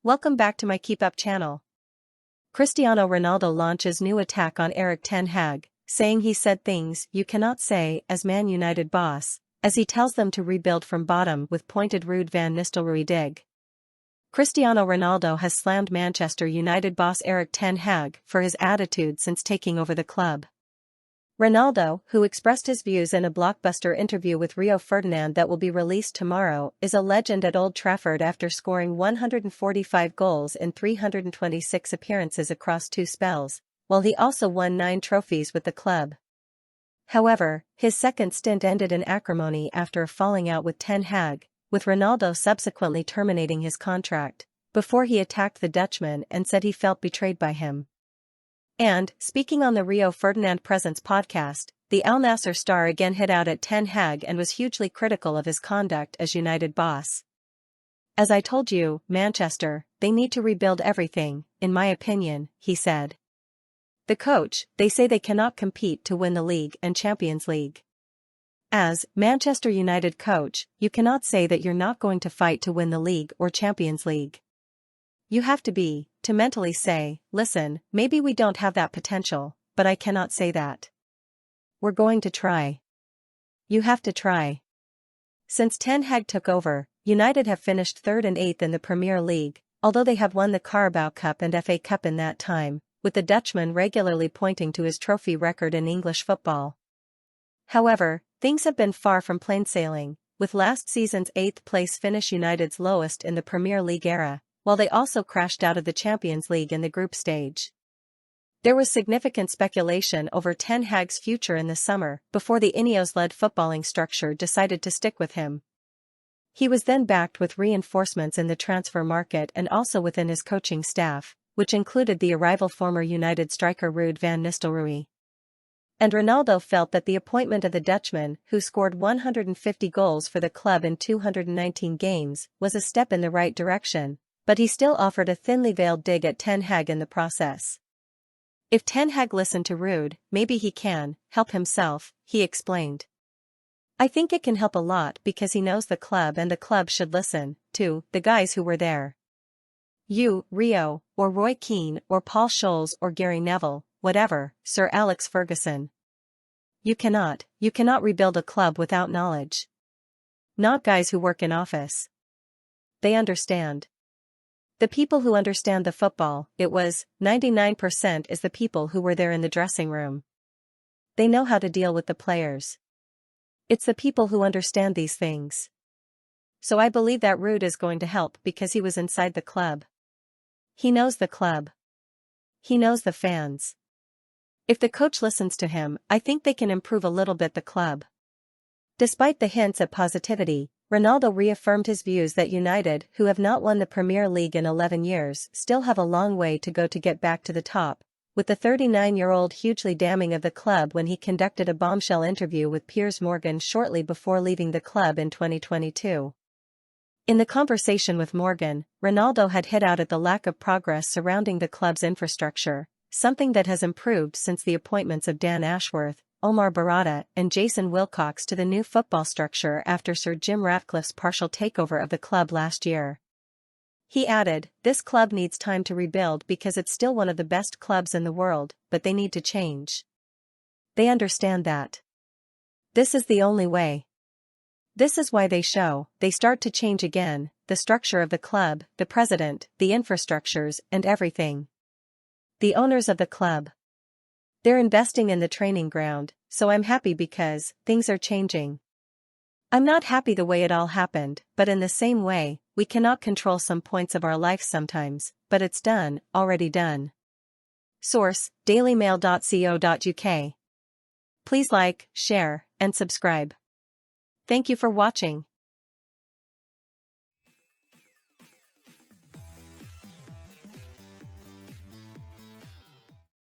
Welcome back to my KEEPUP channel. Cristiano Ronaldo launches new attack on Erik ten Hag, saying he said things you cannot say as Man United boss, as he tells them to rebuild from bottom with pointed Ruud van Nistelrooy dig. Cristiano Ronaldo has slammed Manchester United boss Erik ten Hag for his attitude since taking over the club. Ronaldo, who expressed his views in a blockbuster interview with Rio Ferdinand that will be released tomorrow, is a legend at Old Trafford after scoring 145 goals in 326 appearances across 2 spells, while he also won 9 trophies with the club. However, his second stint ended in acrimony after a falling out with ten Hag, with Ronaldo subsequently terminating his contract, before he attacked the Dutchman and said he felt betrayed by him. And, speaking on the Rio Ferdinand Presents podcast, the Al Nassr star again hit out at ten Hag and was hugely critical of his conduct as United boss. "As I told you, Manchester, they need to rebuild everything, in my opinion," he said. "The coach, they say they cannot compete to win the league and Champions League. As Manchester United coach, you cannot say that you're not going to fight to win the league or Champions League. You have to mentally say, listen, maybe we don't have that potential, but I cannot say that. We're going to try. You have to try." Since ten Hag took over, United have finished 3rd and 8th in the Premier League, although they have won the Carabao Cup and FA Cup in that time, with the Dutchman regularly pointing to his trophy record in English football. However, things have been far from plain sailing, with last season's 8th place finish United's lowest in the Premier League era, while they also crashed out of the Champions League in the group stage. There was significant speculation over ten Hag's future in the summer before the Ineos-led footballing structure decided to stick with him. He was then backed with reinforcements in the transfer market and also within his coaching staff, which included the arrival former United striker Ruud van Nistelrooy. And Ronaldo felt that the appointment of the Dutchman, who scored 150 goals for the club in 219 games, was a step in the right direction, but he still offered a thinly veiled dig at ten Hag in the process. "If ten Hag listened to Ruud, maybe he can help himself," he explained. "I think it can help a lot because he knows the club and the club should listen to the guys who were there. You, Rio, or Roy Keane or Paul Scholes or Gary Neville, whatever, Sir Alex Ferguson. You cannot rebuild a club without knowledge. Not guys who work in office. They understand. The people who understand the football, it was, 99% is the people who were there in the dressing room. They know how to deal with the players. It's the people who understand these things. So I believe that Ruud is going to help because he was inside the club. He knows the club. He knows the fans. If the coach listens to him, I think they can improve a little bit the club." Despite the hints at positivity, Ronaldo reaffirmed his views that United, who have not won the Premier League in 11 years, still have a long way to go to get back to the top, with the 39-year-old hugely damning of the club when he conducted a bombshell interview with Piers Morgan shortly before leaving the club in 2022. In the conversation with Morgan, Ronaldo had hit out at the lack of progress surrounding the club's infrastructure, something that has improved since the appointments of Dan Ashworth, Omar Barada and Jason Wilcox to the new football structure after Sir Jim Ratcliffe's partial takeover of the club last year. He added, "This club needs time to rebuild because it's still one of the best clubs in the world, but they need to change. They understand that. This is the only way. This is why they start to change again, the structure of the club, the president, the infrastructures, and everything. The owners of the club. They're investing in the training ground, so I'm happy because things are changing. I'm not happy the way it all happened, but in the same way, we cannot control some points of our life sometimes, but it's already done." Source: dailymail.co.uk. Please like, share, and subscribe. Thank you for watching.